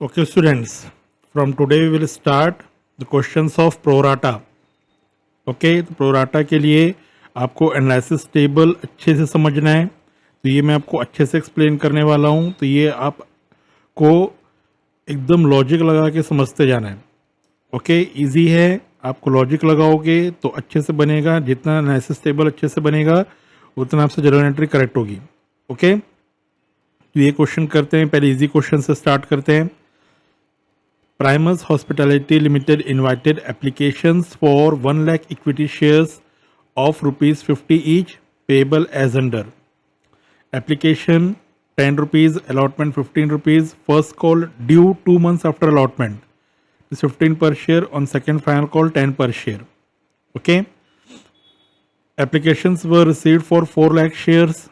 Okay, students, from today we will start the questions of prorata. Okay, तो prorata के लिए आपको analysis table अच्छे से समझना है, तो ये मैं आपको अच्छे से एक्सप्लेन करने वाला हूँ। तो ये आपको एकदम लॉजिक लगा के समझते जाना है। ओके, इजी है, आपको लॉजिक लगाओगे तो अच्छे से बनेगा। जितना एनालिसिस टेबल अच्छे से बनेगा उतना आपसे जर्नल एंट्री करेक्ट होगी। ओके, तो ये क्वेश्चन करते हैं। पहले इजी क्वेश्चन से स्टार्ट करते हैं। Primus Hospitality Limited invited applications for 1 lakh equity shares of rupees 50 each, payable as under. Application 10 rupees, allotment 15 rupees, first call due 2 months after allotment is 15 per share, on second final call 10 per share. Okay. Applications were received for 4 lakh shares.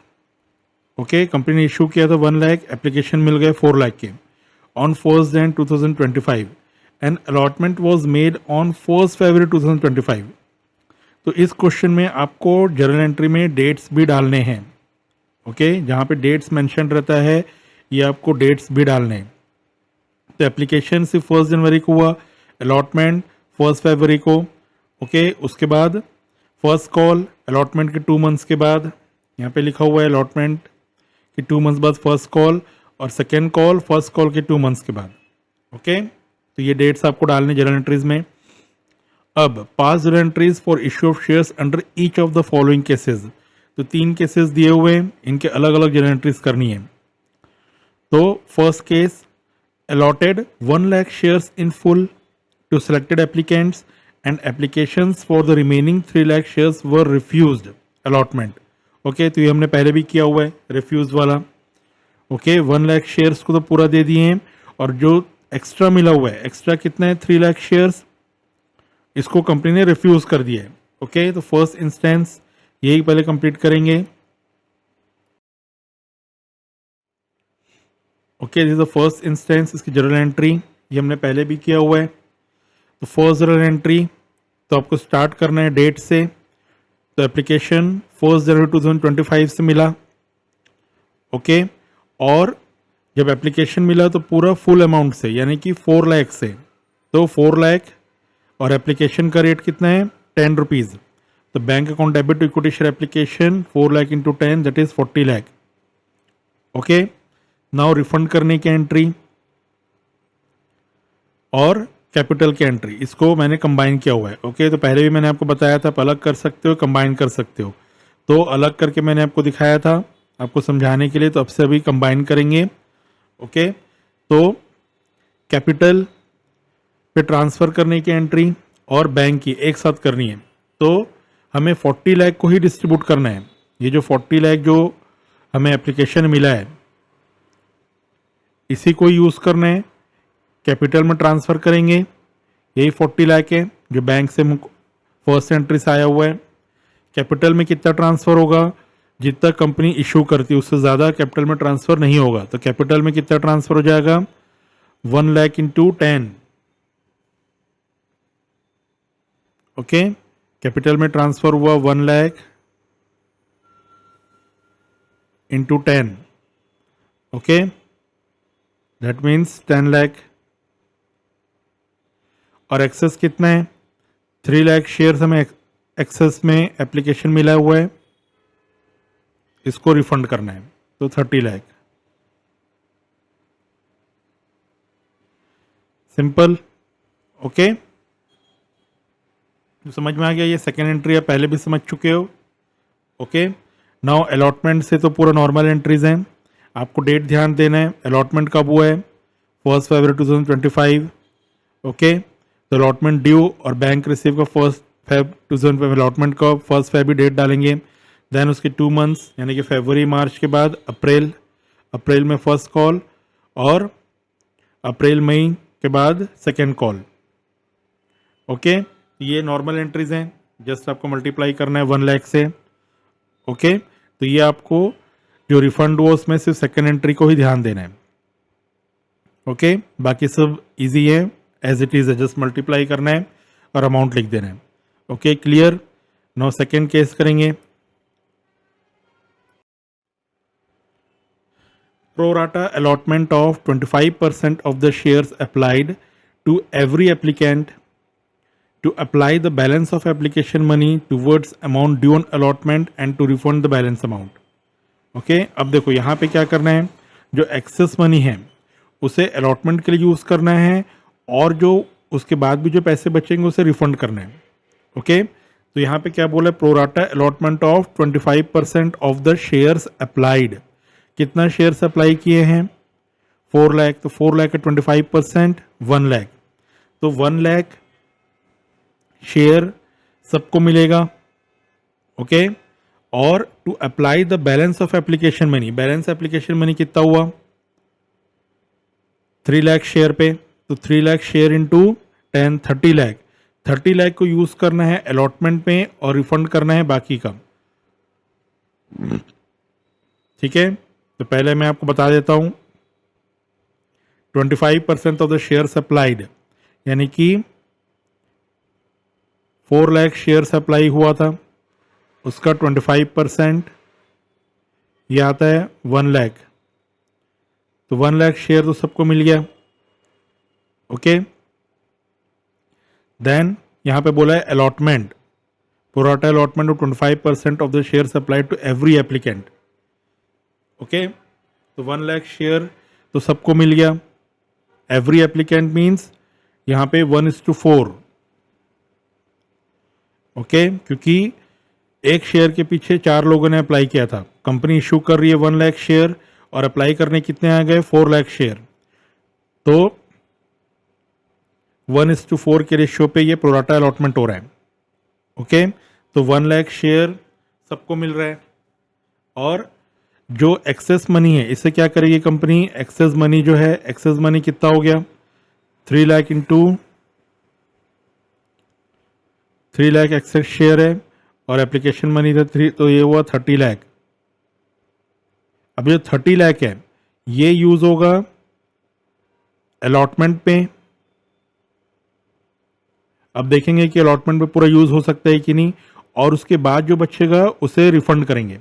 Okay, company ने issue किया था 1 lakh, application मिल गए 4 लाख के on 1st Jan 2025 and allotment was made on 1st February 2025. तो इस question में आपको journal entry में डेट्स भी डालने हैं। ओके, जहाँ पे डेट्स मेंशन रहता है ये आपको डेट्स भी डालने हैं। तो एप्लीकेशन सिर्फ 1 जनवरी को हुआ, अलॉटमेंट 1 फरवरी को। ओके, उसके बाद फर्स्ट कॉल अलॉटमेंट के 2 मंथ्स के बाद, यहाँ पे लिखा हुआ है अलॉटमेंट के 2 मंथ्स बाद फर्स्ट कॉल, और सेकेंड कॉल फर्स्ट कॉल के 2 मंथ्स के बाद। ओके, तो ये डेट्स आपको डालने जर्नल एंट्रीज में। अब पास journal entries for issue of shares under each of the following cases. तो 3 केसेस दिए हुए हैं, इनके अलग अलग जर्नल एंट्रीज करनी है। तो first case, allotted 1 lakh shares in full to selected applicants and applications for the remaining 3 lakh shares were refused allotment. Okay, तो ये हमने पहले भी किया हुआ है रिफ्यूज वाला। ओके, 1 लाख शेयर्स को तो पूरा दे दिए हैं, और जो एक्स्ट्रा मिला हुआ है, एक्स्ट्रा कितना है 3 लाख शेयर्स, इसको कंपनी ने रिफ्यूज कर दिया है। ओके, तो फर्स्ट इंस्टेंस यही पहले कंप्लीट करेंगे। Okay, this is the first instance, इसकी जर्नल एंट्री ये हमने पहले भी किया हुआ है। तो फर्स्ट जर्नल एंट्री तो आपको स्टार्ट करना है डेट से। तो एप्लीकेशन 1 जनवरी 2025 से मिला। ओके, और जब एप्लीकेशन मिला तो पूरा फुल अमाउंट से, यानी कि 4 लाख से। तो 4 लाख और एप्लीकेशन का रेट कितना है 10 रुपीज़। तो bank account debit to equity share application 4 lakh into 10 that is 40 lakh. Okay, now refund करने की एंट्री और कैपिटल की एंट्री, इसको मैंने कंबाइन किया हुआ है। ओके, तो पहले भी मैंने आपको बताया था आप अलग कर सकते हो, कंबाइन कर सकते हो। तो अलग करके मैंने आपको दिखाया था आपको समझाने के लिए, तो अब से अभी कंबाइन करेंगे। ओके, तो कैपिटल पे ट्रांसफ़र करने की एंट्री और बैंक की एक साथ करनी है। तो हमें 40 लाख को ही डिस्ट्रीब्यूट करना है। ये जो 40 लाख जो हमें एप्लीकेशन मिला है इसी को यूज़ करना है, कैपिटल में ट्रांसफ़र करेंगे। यही 40 लाख है जो बैंक से फर्स्ट एंट्री से आया हुआ है। कैपिटल में कितना ट्रांसफ़र होगा, जितना कंपनी इशू करती है उससे ज़्यादा कैपिटल में ट्रांसफ़र नहीं होगा। तो कैपिटल में कितना ट्रांसफ़र हो जाएगा 1 लाख इंटू 10। ओके, कैपिटल में ट्रांसफ़र हुआ 1 lakh into 10। Okay, that means 10 lakh. और एक्सेस कितना है 3 लाख शेयर्स हमें एक्सेस में एप्लीकेशन मिला हुआ है, इसको रिफंड करना है। तो 30 लाख। सिंपल। ओके, समझ में आ गया। ये सेकेंड एंट्री आप पहले भी समझ चुके हो। ओके, नाउ अलॉटमेंट से तो पूरा नॉर्मल एंट्रीज हैं। आपको डेट ध्यान देना है, अलॉटमेंट कब हुआ है 1 फरवरी 2025। ओके, तो अलॉटमेंट ड्यू और बैंक रिसीव का 1 फेब 2025, अलॉटमेंट का 1 फेब डेट डालेंगे। देन उसके 2 मंथ्स यानी कि फरवरी मार्च के बाद अप्रैल में फर्स्ट कॉल, और अप्रैल मई के बाद सेकेंड कॉल। ओके, ये नॉर्मल एंट्रीज हैं, जस्ट आपको मल्टीप्लाई करना है 1 लाख से। ओके, तो ये आपको जो रिफंड हुआ उसमें सिर्फ सेकेंड एंट्री को ही ध्यान देना है। ओके, बाकी सब इजी है, एज इट इज़ है, जस्ट मल्टीप्लाई करना है और अमाउंट लिख देना है। Okay, clear. Now second case करेंगे। pro rata allotment of 25% of the shares applied to every applicant to apply the balance of application money towards amount due on allotment and to refund the balance amount. Okay अब देखो यहाँ पे क्या करना है, जो excess money है उसे अलॉटमेंट के लिए यूज़ करना है और जो उसके बाद भी जो पैसे बचेंगे उसे रिफंड करना है. ओके तो यहाँ पे क्या बोला है, pro rata allotment of 25% of the shares applied. कितना शेयर्स अप्लाई किए हैं, 4 लाख, तो 4 लाख का 25% 1 लाख, तो 1 लाख शेयर सबको मिलेगा. ओके और to apply the balance of application money, balance application money कितना हुआ 3 लाख शेयर पे, तो 3 लाख शेयर इंटू 10 30 लाख, 30 लाख को यूज करना है अलॉटमेंट पे और रिफंड करना है बाकी का. ठीक है तो पहले मैं आपको बता देता हूं 25% ऑफ द शेयर अप्लाइड, यानी कि 4 लाख शेयर अप्लाई हुआ था, उसका 25% ये आता है 1 लाख, तो 1 लाख शेयर तो सबको मिल गया. ओके देन यहाँ पे बोला है allotment, pro rata allotment of 25% of the share applied to every applicant. Okay तो 1 लाख शेयर तो सबको मिल गया. एवरी एप्लीकेंट मीन्स यहाँ पे 1:4. ओके क्योंकि एक शेयर के पीछे 4 लोगों ने अप्लाई किया था. कंपनी इशू कर रही है 1 लाख शेयर और अप्लाई करने कितने आ गए 4 लाख शेयर, तो 1:4 के रेशियो पे ये प्रोराटा अलॉटमेंट हो रहा है. ओके तो 1 लाख शेयर सबको मिल रहा है और जो एक्सेस मनी है इससे क्या करेगी कंपनी, एक्सेस मनी जो है, एक्सेस मनी कितना हो गया 3 lakh into 3 lakh access share है और एप्लीकेशन मनी था 3, तो ये हुआ 30 लाख. अब जो 30 लाख है ये यूज होगा अलॉटमेंट पे. अब देखेंगे कि अलॉटमेंट पे पूरा यूज हो सकता है कि नहीं, और उसके बाद जो बचेगा उसे रिफंड करेंगे.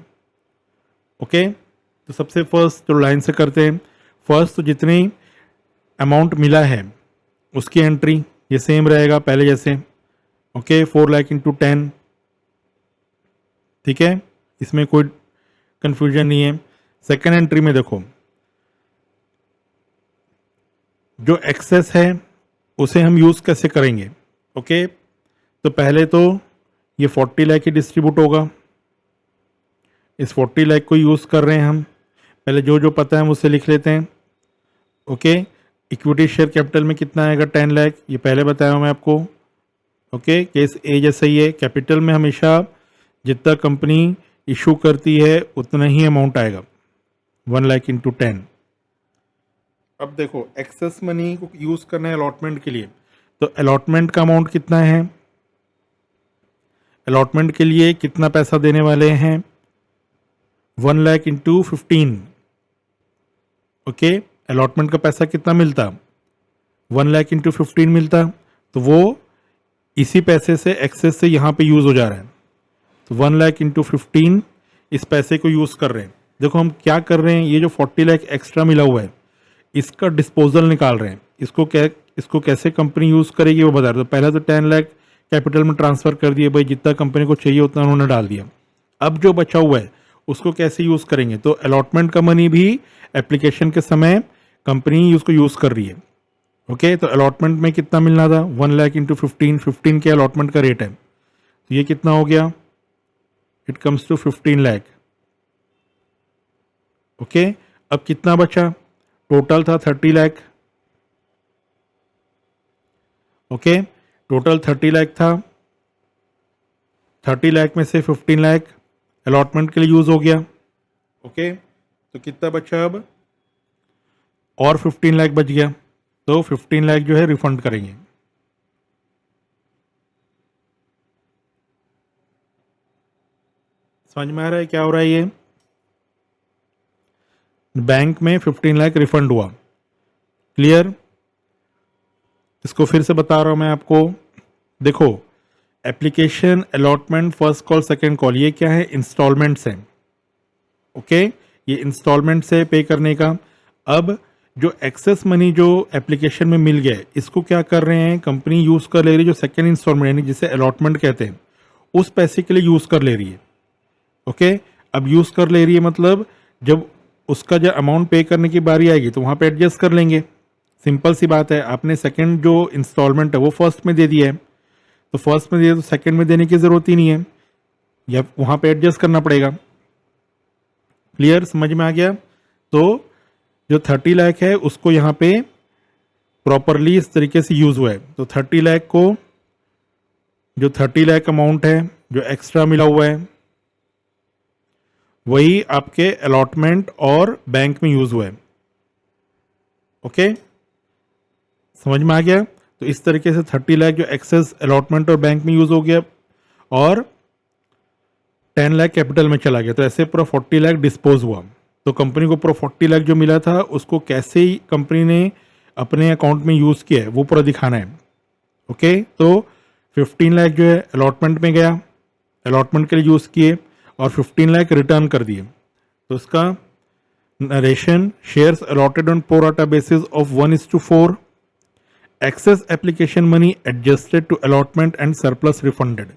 ओके तो सबसे फर्स्ट तो लाइन से करते हैं. फर्स्ट तो जितनी अमाउंट मिला है उसकी एंट्री ये सेम रहेगा पहले जैसे. ओके 4 लाख इंटू 10, ठीक है इसमें कोई कंफ्यूजन नहीं है. सेकेंड एंट्री में देखो जो एक्सेस है उसे हम यूज कैसे करेंगे. ओके तो पहले तो ये 40 लाख ही डिस्ट्रीब्यूट होगा. इस 40 लाख को यूज कर रहे हैं हम, पहले जो जो पता है हम उसे लिख लेते हैं. ओके इक्विटी शेयर कैपिटल में कितना आएगा 10 लाख, ये पहले बताया हूं मैं आपको. ओके केस ए जैसा ही है, कैपिटल में हमेशा जितना कंपनी इशू करती है उतना ही अमाउंट आएगा 1 लाख इंटू 10. अब देखो एक्सेस मनी को यूज करना है अलॉटमेंट के लिए, तो अलॉटमेंट का अमाउंट कितना है, अलॉटमेंट के लिए कितना पैसा देने वाले हैं 1 लाख इंटू 15. ओके अलॉटमेंट का पैसा कितना मिलता 1 लाख इंटू 15 मिलता, तो वो इसी पैसे से एक्सेस से यहाँ पे यूज हो जा रहा है. तो 1 लाख इंटू 15 इस पैसे को यूज कर रहे हैं. देखो हम क्या कर रहे हैं, ये जो 40 लाख एक्स्ट्रा मिला हुआ है इसका डिस्पोजल निकाल रहे हैं. इसको कैसे कंपनी यूज करेगी वो बता रहे. तो पहले तो 10 लाख कैपिटल में ट्रांसफर कर दिए, भाई जितना कंपनी को चाहिए उतना उन्होंने डाल दिया. अब जो बचा हुआ है उसको कैसे यूज करेंगे, तो अलॉटमेंट का मनी भी एप्लीकेशन के समय कंपनी उसको यूज कर रही है. ओके तो अलॉटमेंट में कितना मिलना था 1 लाख इंटू 15 के अलॉटमेंट का रेट है, तो ये कितना हो गया, it comes to 15 lakh. Okay अब कितना बचा, टोटल था 30 लाख. ओके टोटल 30 लाख था, 30 लाख में से 15 लाख अलॉटमेंट के लिए यूज हो गया. ओके तो कितना बचा अब, और 15 लाख बच गया, तो 15 लाख जो है रिफंड करेंगे. समझ में आ रहा है क्या हो रहा है, ये बैंक में 15 लाख रिफंड हुआ. क्लियर, इसको फिर से बता रहा हूं मैं आपको. देखो application allotment first call second call ये क्या है, इंस्टॉलमेंट्स हैं. ओके ये इंस्टॉलमेंट से पे करने का। अब जो एक्सेस मनी जो एप्लीकेशन में मिल गया है, इसको क्या कर रहे हैं, कंपनी यूज़ कर ले रही है, जो सेकेंड इंस्टॉलमेंट यानी जिसे अलॉटमेंट कहते हैं, उस पैसे के लिए यूज़ कर ले रही है। ओके, अब यूज़ कर ले रही है मतलब जब उसका जो अमाउंट पे करने की बारी आएगी तो वहाँ पे एडजस्ट कर लेंगे। सिंपल सी बात है, आपने सेकंड जो इंस्टॉलमेंट है वो फर्स्ट में दे दिया है, तो फर्स्ट में दिया तो सेकंड में देने की ज़रूरत ही नहीं है, या वहाँ पे एडजस्ट करना पड़ेगा। क्लियर, समझ में आ गया? तो जो 30 लाख है उसको यहाँ पे प्रॉपरली इस तरीके से यूज़ हुआ है। तो 30 लाख को, जो 30 लाख अमाउंट है जो एक्स्ट्रा मिला हुआ है, वही आपके अलॉटमेंट और बैंक में यूज़ हुआ है। ओके, समझ में आ गया? तो इस तरीके से 30 लाख जो एक्सेस अलॉटमेंट और बैंक में यूज़ हो गया और 10 लाख कैपिटल में चला गया, तो ऐसे पूरा 40 लाख डिस्पोज हुआ। तो कंपनी को पूरा 40 लाख जो मिला था उसको कैसे ही कंपनी ने अपने अकाउंट में यूज़ किया है वो पूरा दिखाना है। ओके, तो 15 लाख जो है अलॉटमेंट में गया, अलॉटमेंट के लिए यूज़ किए, और 15 लाख रिटर्न कर दिए। तो इसका narration, shares allotted on pro rata basis of 1:4, excess application money adjusted to allotment and surplus refunded.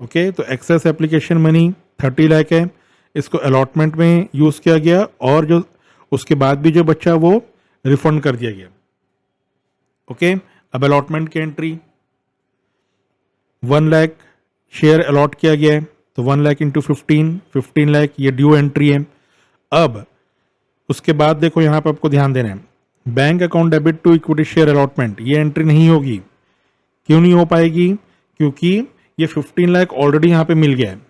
Okay, तो एक्सेस एप्लीकेशन मनी 30 लाख है, इसको अलॉटमेंट में यूज़ किया गया और जो उसके बाद भी जो बचा वो रिफंड कर दिया गया। ओके, अब अलॉटमेंट की एंट्री 1 लाख शेयर अलॉट किया गया है, तो 1 लाख इंटू 15 लाख ये ड्यू एंट्री है। अब उसके बाद देखो यहाँ पर आपको ध्यान देना है, bank account debit to equity share allotment, ये एंट्री नहीं होगी। क्यों नहीं हो पाएगी? क्योंकि ये 15 लाख ऑलरेडी यहाँ पे मिल गया है,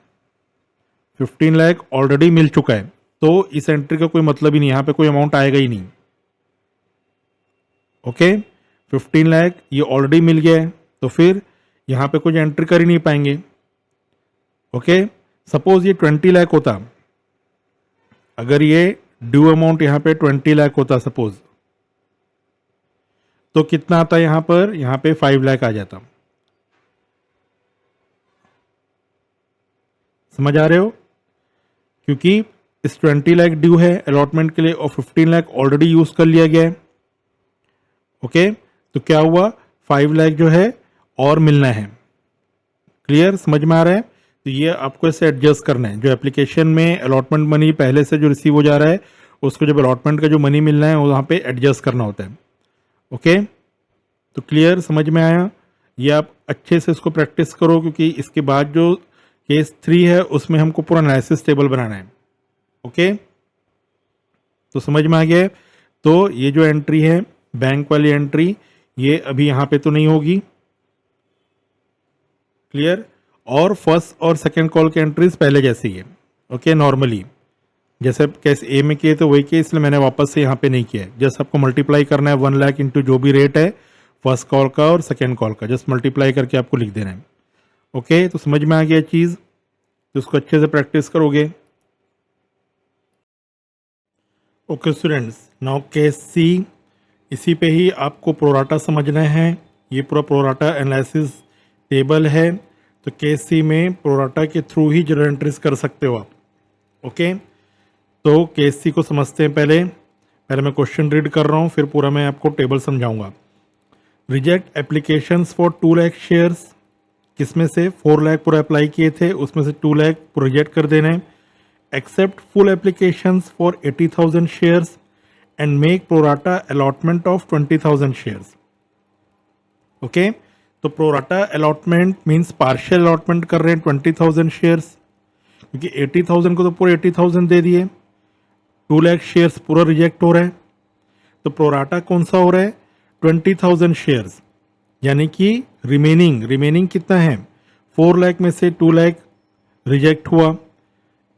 15 लाख ऑलरेडी मिल चुका है, तो इस एंट्री का कोई मतलब ही नहीं, यहाँ पे कोई अमाउंट आएगा ही नहीं। ओके, 15 लाख ये ऑलरेडी मिल गया है, तो फिर यहाँ पे कुछ एंट्री कर ही नहीं पाएंगे। ओके, सपोज ये 20 लाख होता, अगर ये ड्यू अमाउंट यहाँ पे 20 लाख होता सपोज, तो कितना आता है यहाँ पर? यहाँ पे 5 लाख आ जाता। समझ आ रहे हो? क्योंकि इस 20 लाख ड्यू है अलॉटमेंट के लिए और 15 लाख ऑलरेडी यूज कर लिया गया है। ओके, तो क्या हुआ, 5 लाख जो है और मिलना है। क्लियर, समझ में आ रहा है? तो ये आपको इसे एडजस्ट करना है, जो एप्लीकेशन में अलॉटमेंट मनी पहले से जो रिसीव हो जा रहा है उसको जब अलॉटमेंट का जो मनी मिलना है वहाँ पे एडजस्ट करना होता है। ओके, तो क्लियर, समझ में आया? ये आप अच्छे से इसको प्रैक्टिस करो, क्योंकि इसके बाद जो केस 3 है उसमें हमको पूरा एनालिसिस टेबल बनाना है। ओके, तो समझ में आ गया है? तो ये जो एंट्री है बैंक वाली एंट्री, ये अभी यहाँ पे तो नहीं होगी। क्लियर, और फर्स्ट और सेकंड कॉल की एंट्रीज पहले जैसे ही है। ओके, नॉर्मली जैसे केस ए में किए तो वही किए, इसलिए मैंने वापस से यहाँ पे नहीं किया है। जस्ट आपको मल्टीप्लाई करना है 1 लाख इंटू जो भी रेट है फर्स्ट कॉल का और सेकेंड कॉल का, जस्ट मल्टीप्लाई करके आपको लिख देना है। ओके, तो समझ में आ गया चीज़, तो उसको अच्छे से प्रैक्टिस करोगे। ओके स्टूडेंट्स, नाउ केस सी, इसी पे ही आपको प्रोराटा समझना है। ये पूरा प्रोराटा एनालिसिस टेबल है, तो केस सी में प्रोराटा के थ्रू ही जर्नल एंट्रीज कर सकते हो आप। ओके, तो केस सी को समझते हैं। पहले मैं क्वेश्चन रीड कर रहा हूँ, फिर पूरा मैं आपको टेबल समझाऊंगा। Reject applications for 2 lakh shares, किसमें से 4 लाख पूरा अप्लाई किए थे, उसमें से 2 लाख रिजेक्ट कर देना है। Accept full applications for 80,000 shares and make pro rata allotment of 20,000 shares. Okay, तो pro rata allotment means partial allotment कर रहे हैं 20,000 शेयर्स, क्योंकि 80,000 को तो पूरे 80,000 दे दिए, 2 लाख शेयर्स पूरा रिजेक्ट हो रहा है। तो प्रोराटा कौन सा हो रहा है? 20,000 शेयर्स, यानी कि रिमेनिंग कितना है? 4 लाख में से 2 लाख रिजेक्ट हुआ,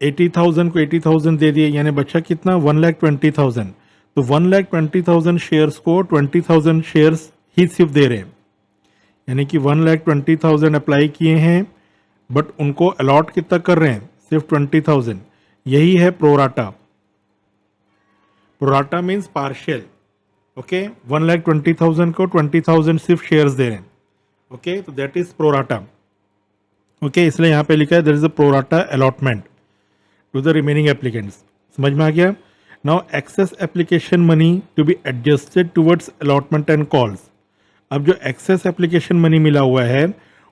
80,000 को 80,000 दे दिए, यानी बचा कितना? 1,20,000। तो 1,20,000 शेयर्स को 20,000 शेयर्स ही सिर्फ दे रहे हैं, यानी कि 1,20,000 अप्लाई किए हैं, बट उनको अलॉट कितना कर रहे हैं? सिर्फ 20,000। यही है pro rata. Pro rata means partial. Okay, 1,20,000 को 20,000 सिर्फ शेयर्स दे रहे हैं। ओके, तो दैट इज प्रोराटा। ओके, इसलिए यहाँ पे लिखा है there is a pro rata allotment to the remaining applicants. समझ में आ गया? Now excess application money to be adjusted towards allotment and calls. अब जो एक्सेस एप्लीकेशन मनी मिला हुआ है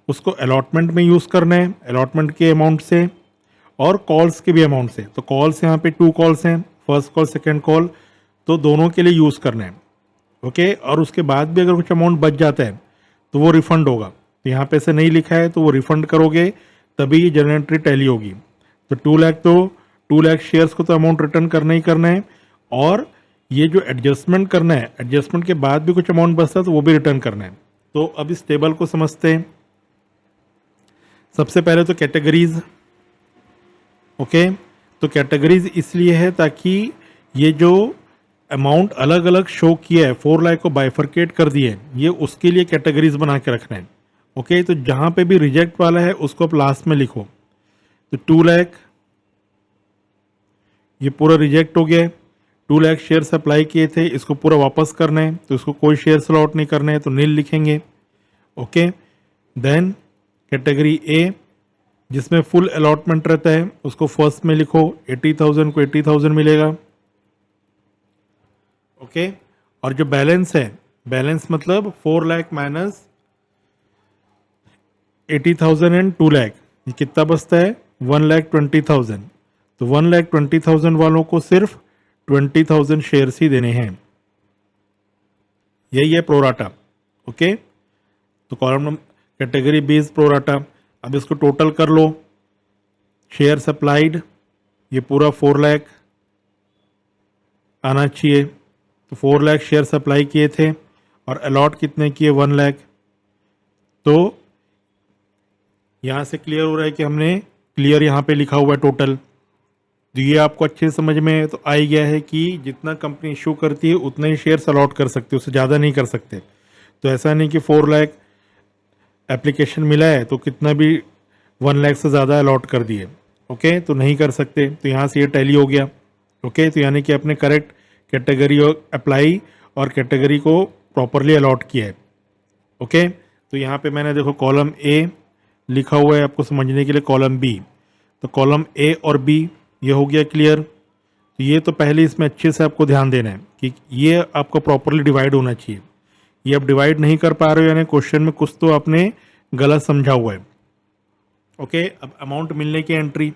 उसको अलॉटमेंट में यूज़ करना है, अलॉटमेंट के अमाउंट से और कॉल्स के भी अमाउंट से। तो कॉल्स यहाँ पे 2 कॉल्स हैं, फर्स्ट कॉल सेकंड कॉल, तो दोनों के लिए यूज़ करना है। ओके, और उसके बाद भी अगर कुछ अमाउंट बच जाता है तो वो रिफंड होगा। तो यहाँ पे से नहीं लिखा है तो वो रिफंड करोगे तभी ये जनरल एंट्री टैली होगी। तो 2 लाख शेयर्स को तो अमाउंट रिटर्न करना ही करना है, और ये जो एडजस्टमेंट करना है, एडजस्टमेंट के बाद भी कुछ अमाउंट बचता है तो वो भी रिटर्न करना है। तो अब इस टेबल को समझते हैं। सबसे पहले तो कैटेगरीज। ओके, तो कैटेगरीज इसलिए है ताकि ये जो अमाउंट अलग अलग शो किया है, 4 लाख को बाइफरकेट कर दिए, ये उसके लिए कैटेगरीज बना के रखना है। ओके, तो जहां पे भी रिजेक्ट वाला है उसको आप लास्ट में लिखो। तो 2 लाख ये पूरा रिजेक्ट हो गया है, 2 लाख शेयर्स अप्लाई किए थे, इसको पूरा वापस करना है, तो इसको कोई शेयर्स अलॉट नहीं करना है तो नील लिखेंगे। ओके, देन कैटेगरी ए जिसमें फुल अलॉटमेंट रहता है उसको फर्स्ट में लिखो, 80,000 को 80,000 मिलेगा। ओके, और जो बैलेंस है, बैलेंस मतलब 4 लाख माइनस 80,000 एंड 2 लाख, ये कितना बचता है? 1,20,000। तो 1,20,000 वालों को सिर्फ 20,000 शेयर्स ही देने हैं, यही है प्रोराटा। ओके, तो column number category B is pro rata. अब इसको टोटल कर लो, शेयर सप्लाइड ये पूरा 4 लाख आना चाहिए। तो 4 लाख शेयर सप्लाई किए थे और अलॉट कितने किए? 1 लाख। तो यहाँ से क्लियर हो रहा है कि हमने क्लियर यहाँ पे लिखा हुआ है टोटल। तो ये आपको अच्छे से समझ में तो आ ही गया है कि जितना कंपनी इशू करती है उतना ही शेयर्स अलॉट कर सकते, उससे ज़्यादा नहीं कर सकते। तो ऐसा नहीं कि 4 लाख एप्लीकेशन मिला है तो कितना भी 1 लाख से ज़्यादा अलॉट कर दिए। ओके, तो नहीं कर सकते। तो यहाँ से ये टैली हो गया। ओके, तो यानी कि आपने करेक्ट कैटेगरी अप्लाई और कैटेगरी को प्रॉपरली अलॉट किया है। ओके, तो यहाँ पे मैंने देखो कॉलम ए लिखा हुआ है आपको समझने के लिए, कॉलम बी। तो कॉलम ए और बी ये हो गया क्लियर। तो ये तो पहले इसमें अच्छे से आपको ध्यान देना है कि ये आपको प्रॉपरली डिवाइड होना चाहिए। ये आप डिवाइड नहीं कर पा रहे हो यानी क्वेश्चन में कुछ तो आपने गलत समझा हुआ है। ओके, अब अमाउंट मिलने की एंट्री।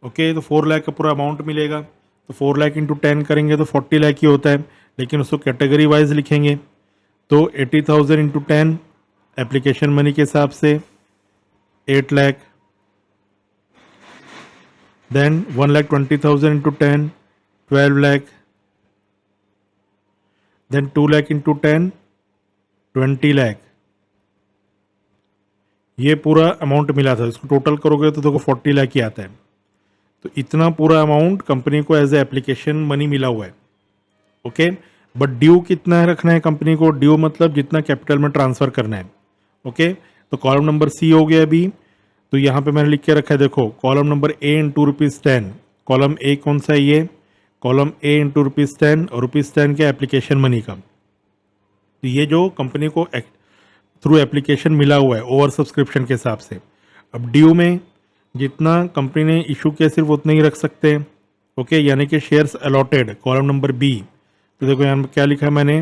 ओके, तो 4 लाख का पूरा अमाउंट मिलेगा, तो 4 लाख इंटू 10 करेंगे तो 40 लाख ही होता है, लेकिन उसको कैटेगरी वाइज लिखेंगे। तो 80,000 इंटू 10 एप्लीकेशन मनी के हिसाब से 8 lakh, then 1,20,000 into 10 12 lakh, then 2 lakh into 10 20 lakh. ये पूरा अमाउंट मिला था, इसको टोटल करोगे तो देखो 40 लाख ही आता है। तो इतना पूरा अमाउंट कंपनी को एज ए एप्लीकेशन मनी मिला हुआ है। ओके, बट ड्यू कितना है रखना है कंपनी को? ड्यू मतलब जितना कैपिटल में ट्रांसफर करना है। ओके, तो कॉलम नंबर सी हो गया अभी। तो यहाँ पे मैंने लिख के रखा है, देखो column number A into ₹10। Column A कौन सा है? ये कॉलम ए इंटू ₹10 और ₹10 के एप्लीकेशन मनी का। तो ये जो कंपनी को थ्रू एप्लीकेशन मिला हुआ है ओवर सब्सक्रिप्शन के हिसाब से। अब ड्यू में जितना कंपनी ने इशू किया सिर्फ उतना ही रख सकते हैं। ओके, यानी कि shares allotted, column number B. तो देखो यहाँ पर क्या लिखा है मैंने,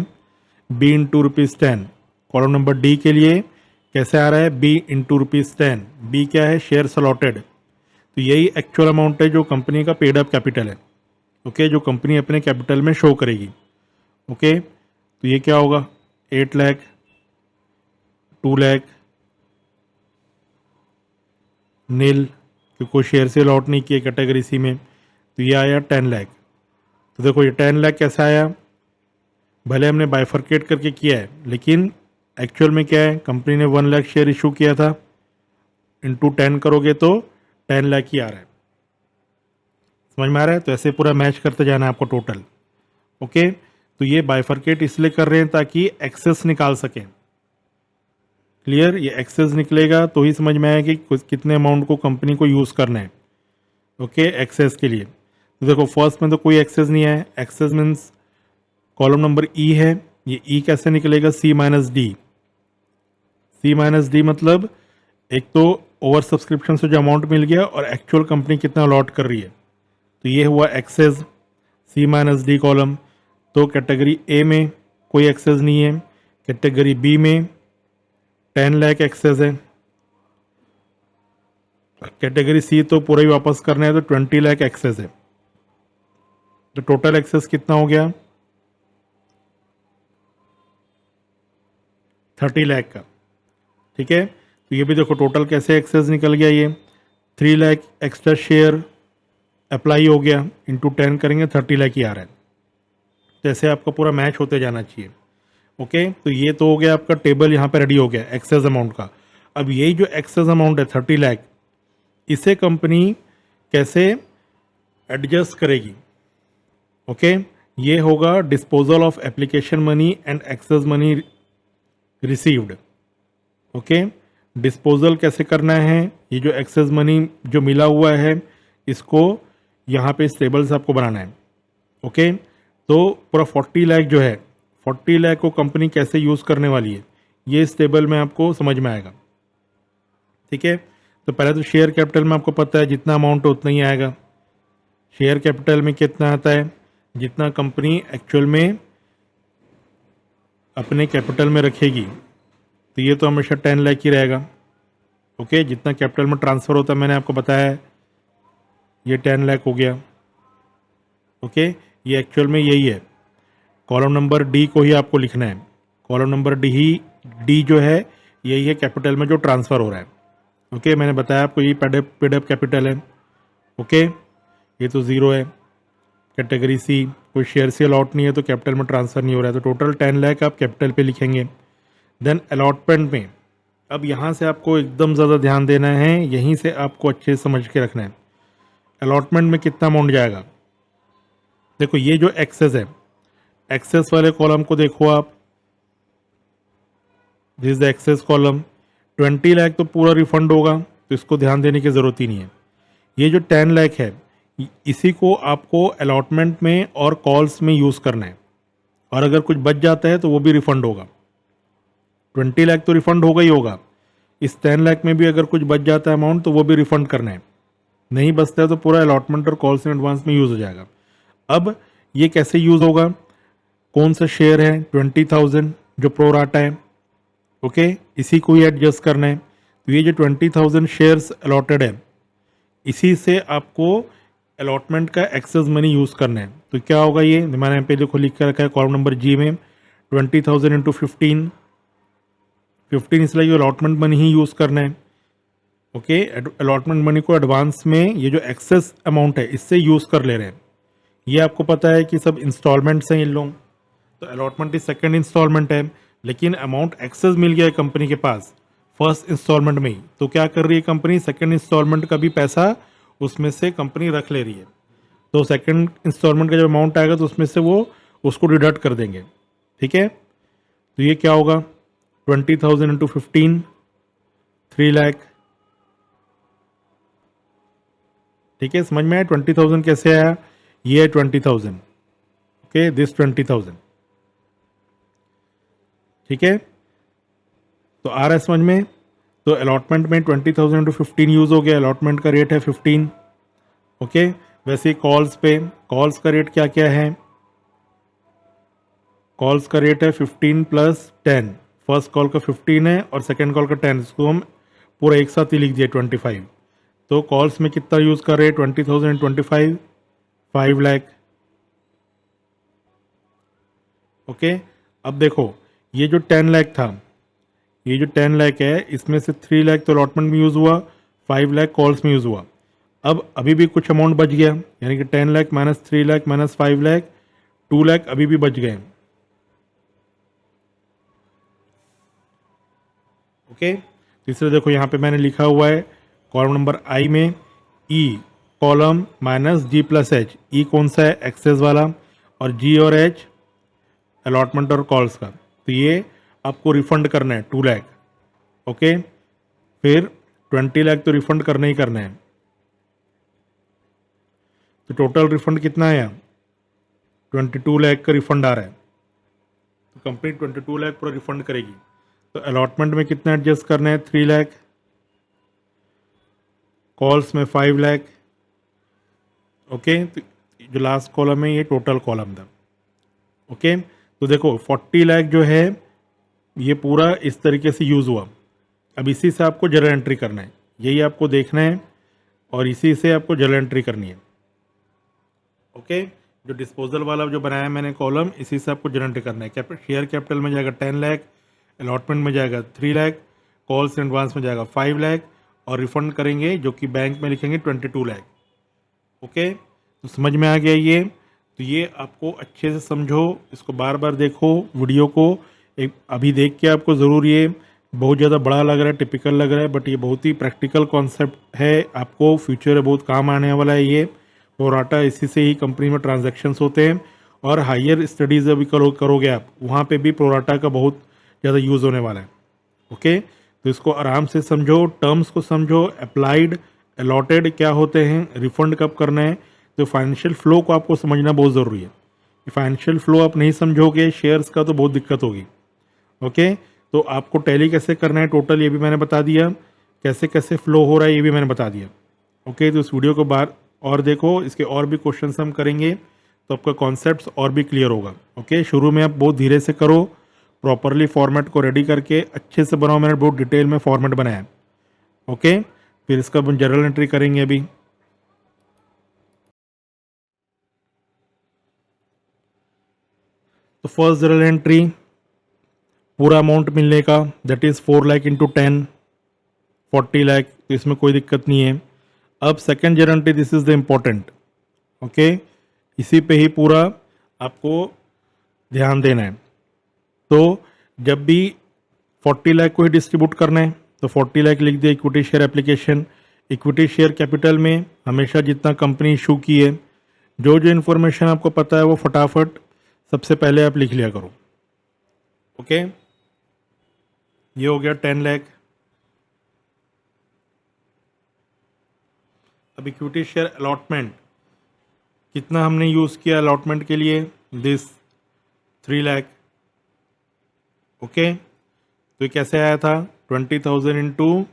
B into ₹10। Column number D के लिए कैसे आ रहा है? B into ₹10। बी क्या है? Shares allotted. तो यही एक्चुअल अमाउंट है जो कंपनी का पेड अप कैपिटल है। ओके, जो कंपनी अपने कैपिटल में शो करेगी। ओके, तो ये क्या होगा? 8 लाख, 2 लाख, नील क्योंकि शेयर से अलॉट नहीं किए कैटेगरी सी में, तो ये आया 10 लाख। तो देखो ये 10 लाख कैसा आया? भले हमने बाइफरकेट करके किया है लेकिन एक्चुअल में क्या है, कंपनी ने 1 लाख शेयर इशू किया था, इंटू 10 करोगे तो 10 लाख ही आ रहा है। समझ में आ रहा है? तो ऐसे पूरा मैच करते जाना है आपको टोटल। ओके, तो ये बाइफरकेट इसलिए कर रहे हैं ताकि एक्सेस निकाल सकें। क्लियर? ये एक्सेस निकलेगा तो ही समझ में आया कि कितने अमाउंट को कंपनी को यूज़ करना है। ओके, एक्सेस के लिए। तो देखो फर्स्ट में तो कोई एक्सेस नहीं है, excess means column number E है, ये ई कैसे निकलेगा? C minus D. C minus D मतलब एक तो ओवर सब्सक्रिप्शन से जो अमाउंट मिल गया और एक्चुअल कंपनी कितना अलॉट कर रही है, तो ये हुआ एक्सेस सी माइनस डी कॉलम। तो कैटेगरी ए में कोई एक्सेस नहीं है, कैटेगरी बी में 10 लाख एक्सेस है, कैटेगरी सी तो पूरा ही वापस करना है तो 20 लाख एक्सेस है। तो टोटल एक्सेस कितना हो गया 30 लाख का। ठीक है, तो ये भी देखो टोटल कैसे एक्सेस निकल गया, ये 3 लाख एक्स्ट्रा शेयर अप्लाई हो गया, इंटू 10 करेंगे 30 लाख ही आ रहा है। तो ऐसे आपका पूरा मैच होते जाना चाहिए। ओके, तो ये तो हो गया आपका टेबल यहाँ पे रेडी हो गया एक्सेस अमाउंट का। अब यही जो एक्सेस अमाउंट है 30 लाख, इसे कंपनी कैसे एडजस्ट करेगी। ओके, ये होगा disposal of application money and excess money received. Okay, disposal कैसे करना है, ये जो एक्सेस मनी जो मिला हुआ है इसको यहाँ पे इस टेबल से आपको बनाना है। ओके, तो पूरा 40 लाख जो है 40 लाख को कंपनी कैसे यूज़ करने वाली है ये इस टेबल में आपको समझ में आएगा। ठीक है, तो पहले तो शेयर कैपिटल में आपको पता है जितना अमाउंट है उतना ही आएगा। शेयर कैपिटल में कितना आता है, जितना कंपनी एक्चुअल में अपने कैपिटल में रखेगी, तो ये तो हमेशा 10 लाख ही रहेगा। ओके, जितना कैपिटल में ट्रांसफ़र होता है मैंने आपको बताया है, ये 10 लाख हो गया। ओके, ये एक्चुअल में यही है। कॉलम नंबर डी को ही आपको लिखना है, कॉलम नंबर डी जो है यही है कैपिटल में जो ट्रांसफ़र हो रहा है। ओके, मैंने बताया आपको ये पेडअप कैपिटल है। ओके, ये तो ज़ीरो है। कैटेगरी सी कोई शेयर से अलॉट नहीं है तो कैपिटल में ट्रांसफ़र नहीं हो रहा है, तो टोटल 10 लाख आप कैपिटल पे लिखेंगे। देन अलॉटमेंट में अब यहाँ से आपको एकदम ज़्यादा ध्यान देना है, यहीं से आपको अच्छे से समझ के रखना है। अलॉटमेंट में कितना अमाउंट जाएगा, देखो ये जो एक्सेस है, एक्सेस वाले कॉलम को देखो आप, this the excess column. 20 lakh तो पूरा रिफंड होगा तो इसको ध्यान देने की ज़रूरत ही नहीं है। ये जो 10 लाख है इसी को आपको अलॉटमेंट में और कॉल्स में यूज़ करना है, और अगर कुछ बच जाता है तो वो भी रिफंड होगा। 20 लाख तो रिफंड होगा ही होगा, इस 10 लाख में भी अगर कुछ बच जाता है अमाउंट तो वो भी रिफंड करना है, नहीं बचता है तो पूरा अलॉटमेंट और कॉल्स इन एडवांस में यूज़ हो जाएगा। अब ये कैसे यूज़ होगा, कौन सा शेयर है 20,000 जो प्रोराटा है। ओके, इसी को ही एडजस्ट करना है। तो ये जो 20,000 शेयर्स अलॉटेड है इसी से आपको अलॉटमेंट का एक्सेस मनी यूज़ करना है। तो क्या होगा, ये मैंने यहाँ पे देखो लिख कर रखा है कॉलम नंबर जी में 20,000 इंटू 15 इसलिए अलॉटमेंट मनी ही यूज़ करना है। ओके, अलॉटमेंट मनी को एडवांस में ये जो एक्सेस अमाउंट है इससे यूज़ कर ले रहे हैं। ये आपको पता है कि सब इंस्टॉलमेंट्स हैं इन लोग, तो अलॉटमेंट इज सेकेंड इंस्टॉलमेंट है, लेकिन अमाउंट एक्सेस मिल गया है कंपनी के पास फर्स्ट इंस्टॉलमेंट में ही, तो क्या कर रही है कंपनी, सेकेंड इंस्टॉलमेंट का भी पैसा उसमें से कंपनी रख ले रही है। तो सेकेंड इंस्टॉलमेंट का जब अमाउंट आएगा तो उसमें से वो उसको डिडक्ट कर देंगे। ठीक है, तो ये क्या होगा 20,000 इंटू 15 3 लाख। ठीक है, समझ में आया 20,000 कैसे आया, ये है 20,000। Okay, this 20,000। ठीक है, तो आ रहा है समझ में। तो अलॉटमेंट में 20,000 इंटू 15 यूज़ हो गया, अलॉटमेंट का रेट है 15। ओके, वैसे ही कॉल्स पे, कॉल्स का रेट क्या क्या है, कॉल्स का रेट है 15 प्लस 10। फर्स्ट कॉल का 15 है और सेकेंड कॉल का 10, इसको हम पूरा एक साथ ही लिख दिए 25। तो कॉल्स में कितना यूज़ कर रहे हैं 20,000 25 5 लाख। ओके, अब देखो ये जो 10 लाख था, ये जो 10 लाख है इसमें से 3 लाख तो अलॉटमेंट में यूज़ हुआ, 5 लाख कॉल्स में यूज़ हुआ। अब अभी भी कुछ अमाउंट बच गया, यानी कि 10 लाख माइनस 3 लाख माइनस 5 लाख 2 लाख अभी भी बच गए। ओके, तीसरे देखो यहाँ पे मैंने लिखा हुआ है कॉलम नंबर आई में ई कॉलम माइनस जी प्लस एच। ई कौन सा है, एक्सेस वाला, और जी और एच अलॉटमेंट और कॉल्स का। तो ये आपको रिफंड करना है 2 लाख। ओके, फिर 20 लाख तो रिफंड करना ही करना है। तो टोटल रिफंड कितना आया 22 लाख का रिफंड आ रहा है, तो कंपनी 22 लाख पूरा रिफंड करेगी। तो अलॉटमेंट में कितना एडजस्ट करना है 3 लाख, कॉल्स में 5 लाख। ओके, तो जो लास्ट कॉलम है ये टोटल कॉलम था। ओके, तो देखो 40 लाख जो है ये पूरा इस तरीके से यूज़ हुआ। अब इसी से आपको जर्नल एंट्री करना है, यही आपको देखना है और इसी से आपको जर्नल एंट्री करनी है। ओके, जो डिस्पोजल वाला जो बनाया है मैंने कॉलम, इसी से आपको जर्नल एंट्री करना है। शेयर कैपिटल में जाएगा 10 लाख, अलॉटमेंट में जाएगा 3 लाख, कॉल्स एडवांस में जाएगा 5 लाख और रिफंड करेंगे जो कि बैंक में लिखेंगे 22 लाख। ओके, तो समझ में आ गया ये। तो ये आपको अच्छे से समझो, इसको बार बार देखो वीडियो को। एक अभी देख के आपको ज़रूर ये बहुत ज़्यादा बड़ा लग रहा है, टिपिकल लग रहा है, बट ये बहुत ही प्रैक्टिकल कॉन्सेप्ट है, आपको फ्यूचर में बहुत काम आने वाला है ये। प्रोराटा इसी से ही कंपनी में ट्रांजैक्शंस होते हैं और हायर स्टडीज़ अभी करोगे आप, वहाँ पे भी प्रोराटा का बहुत ज़्यादा यूज़ होने वाला है। ओके, तो इसको आराम से समझो, टर्म्स को समझो, अप्लाइड अलॉटेड क्या होते हैं, रिफंड कब करना है। तो फाइनेंशियल फ्लो को आपको समझना बहुत ज़रूरी है। फाइनेंशियल फ्लो आप नहीं समझोगे शेयर्स का तो बहुत दिक्कत होगी। ओके, तो आपको टैली कैसे करना है टोटल ये भी मैंने बता दिया, कैसे कैसे फ्लो हो रहा है ये भी मैंने बता दिया। ओके, तो इस वीडियो को बार और देखो, इसके और भी क्वेश्चन हम करेंगे तो आपका कॉन्सेप्ट और भी क्लियर होगा। ओके, शुरू में आप बहुत धीरे से करो, प्रॉपरली फॉर्मेट को रेडी करके अच्छे से बनाओ। मैंने बहुत डिटेल में फॉर्मेट बनाया। ओके, फिर इसका अपन जर्नल एंट्री करेंगे अभी। तो फर्स्ट जर्नल एंट्री पूरा अमाउंट मिलने का, that is 4 lakh into 10, 40 lakh, तो इसमें कोई दिक्कत नहीं है। अब second journal entry, this is the important. Okay, इसी पे ही पूरा आपको ध्यान देना है। तो जब भी 40 लाख को ही डिस्ट्रीब्यूट करना है तो 40 लाख लिख दिया equity share application. Equity share capital में हमेशा जितना कंपनी इशू की है, जो जो इन्फॉर्मेशन आपको पता है वो फटाफट सबसे पहले आप लिख लिया करो। ओके, ये हो गया 10 लाख। अब इक्विटी शेयर अलॉटमेंट कितना हमने यूज़ किया अलॉटमेंट के लिए, दिस 3 लाख। ओके, तो ये कैसे आया था, 20,000 इंटू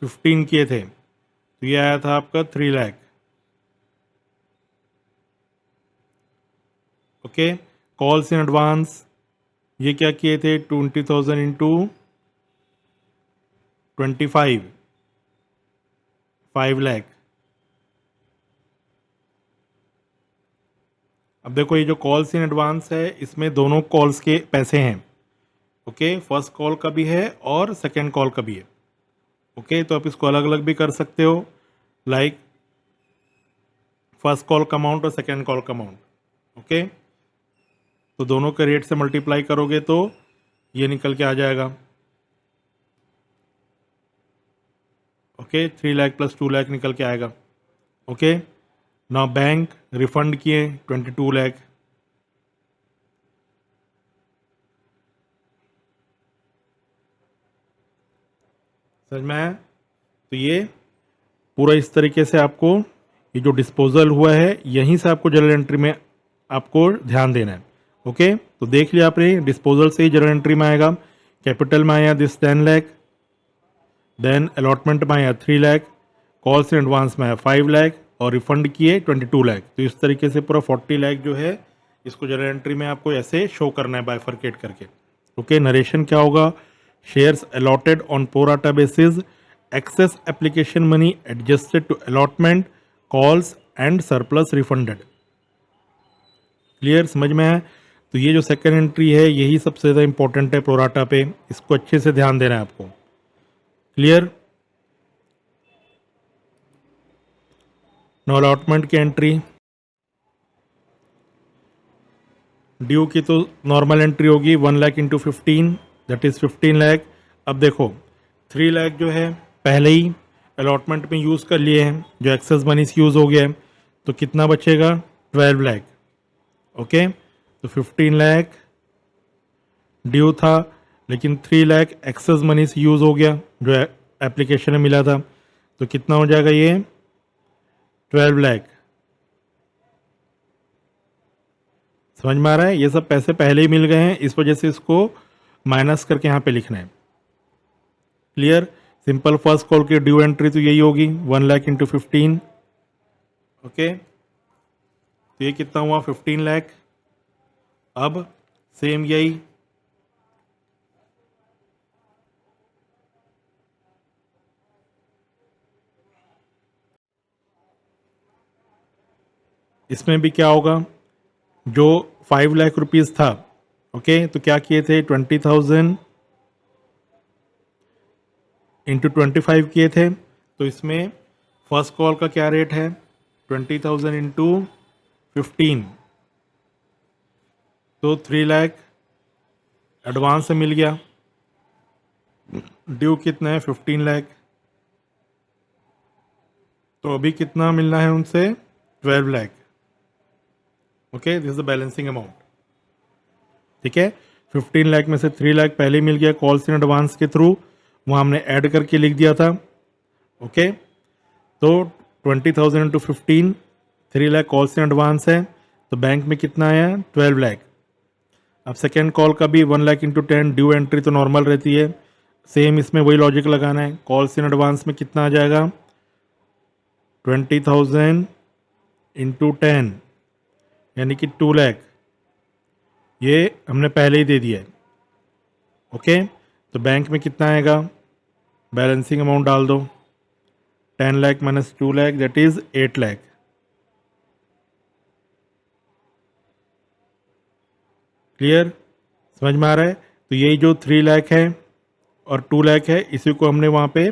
15 किए थे तो ये आया था आपका 3 lakh. Okay, calls in advance ये क्या किए थे, 20,000 इंटू 25, 5 लाख। अब देखो ये जो कॉल्स इन एडवांस है इसमें दोनों कॉल्स के पैसे हैं। ओके, फर्स्ट कॉल का भी है और सेकेंड कॉल का भी है। ओके, तो आप इसको अलग अलग भी कर सकते हो, लाइक फर्स्ट कॉल का अमाउंट और सेकेंड कॉल का अमाउंट। ओके, तो दोनों के रेट से मल्टीप्लाई करोगे तो ये निकल के आ जाएगा। ओके, 3 लाख प्लस 2 लाख निकल के आएगा। ओके, ना बैंक रिफंड किए 22 लाख। समझ में आया? तो ये पूरा इस तरीके से आपको ये जो डिस्पोजल हुआ है यहीं से आपको जर्नल एंट्री में आपको ध्यान देना है। ओके, तो देख लिया आपने, डिस्पोजल से ही जर्नल एंट्री में आएगा। कैपिटल में आया दिस 10 लाख, देन अलॉटमेंट में आया 3 लाख, कॉल्स इन एडवांस में आया 5 लाख और रिफंड किए 22 लाख। तो इस तरीके से पूरा 40 लाख जो है इसको जर्नल एंट्री में आपको ऐसे शो करना है बाइफरकेट करके। ओके, नरेशन क्या होगा, shares allotted on pro rata basis, excess application money adjusted to allotment, calls and surplus refunded। Clear, समझ में है? तो ये जो सेकंड एंट्री है यही सबसे ज़्यादा इंपॉर्टेंट है प्रोराटा पे, इसको अच्छे से ध्यान देना है आपको। क्लियर, नो अलॉटमेंट की एंट्री, ड्यू की तो नॉर्मल एंट्री होगी 1 lakh into 15, that is 15 lakh. अब देखो 3 लाख जो है पहले ही अलॉटमेंट में यूज़ कर लिए हैं, जो एक्सेस मनी से यूज़ हो गया है, तो कितना बचेगा 12 लाख। ओके, तो 15 लाख ड्यू था लेकिन 3 लाख एक्सेस मनी से यूज़ हो गया जो एप्लीकेशन में मिला था, तो कितना हो जाएगा ये 12 लाख। समझ में आ रहा है? ये सब पैसे पहले ही मिल गए हैं, इस वजह से इसको माइनस करके यहाँ पे लिखना है। क्लियर, सिंपल फर्स्ट कॉल की ड्यू एंट्री तो यही होगी 1 लाख इंटू 15। ओके, तो ये कितना हुआ 15 लाख। अब सेम यही इसमें भी क्या होगा, जो 5 लाख रुपीज़ था, ओके, तो क्या किए थे 20,000 इंटू 25 किए थे। तो इसमें फर्स्ट कॉल का क्या रेट है 20,000 इंटू 15, तो 3 लाख एडवांस से मिल गया। ड्यू कितना है 15 लाख, तो अभी कितना मिलना है उनसे 12 lakh. Okay, this is the balancing amount. ठीक है, 15 लाख में से 3 लाख पहले मिल गया कॉल्स इन एडवांस के थ्रू, वहाँ हमने ऐड करके लिख दिया था। ओके, तो 20,000 into 15, 3 lakh calls in advance है, तो बैंक में कितना आया 12 लाख। अब सेकेंड कॉल का भी 1 लाख इंटू 10 ड्यू एंट्री तो नॉर्मल रहती है, सेम इसमें वही लॉजिक लगाना है। कॉल्स इन एडवांस में कितना आ जाएगा 20,000 इंटू 10 यानी कि 2 लाख, ये हमने पहले ही दे दिया है। ओके, तो बैंक में कितना आएगा, बैलेंसिंग अमाउंट डाल दो, 10 lakh minus 2 lakh that is 8 lakh. Clear, समझ में आ रहा है। तो यही जो 3 लाख है और 2 लाख है, इसी को हमने वहाँ पे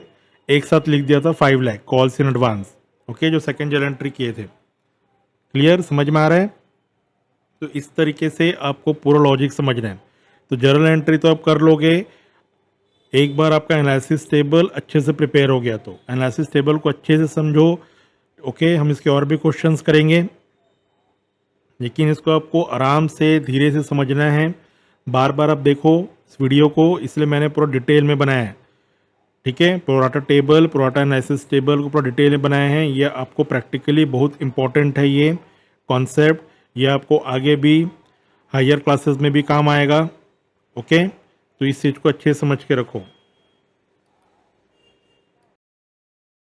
एक साथ लिख दिया था 5 lakh calls in advance. Okay, जो सेकेंड जर्नल एंट्री किए थे। क्लियर, समझ में आ रहा है। तो इस तरीके से आपको पूरा लॉजिक समझना है। तो जर्नल एंट्री तो आप कर लोगे, एक बार आपका एनालिसिस टेबल अच्छे से प्रिपेयर हो गया तो एनालिसिस टेबल को अच्छे से समझो। ओके, हम इसके और भी क्वेश्चंस करेंगे, लेकिन इसको आपको आराम से धीरे से समझना है। बार बार आप देखो इस वीडियो को, इसलिए मैंने पूरा डिटेल में बनाया है। ठीक है, pro rata table, pro rata analysis table को पूरा डिटेल में बनाए हैं। ये आपको प्रैक्टिकली बहुत इंपॉर्टेंट है ये कॉन्सेप्ट, ये आपको आगे भी हायर क्लासेस में भी काम आएगा। ओके, तो इस चीज़ को अच्छे से समझ के रखो।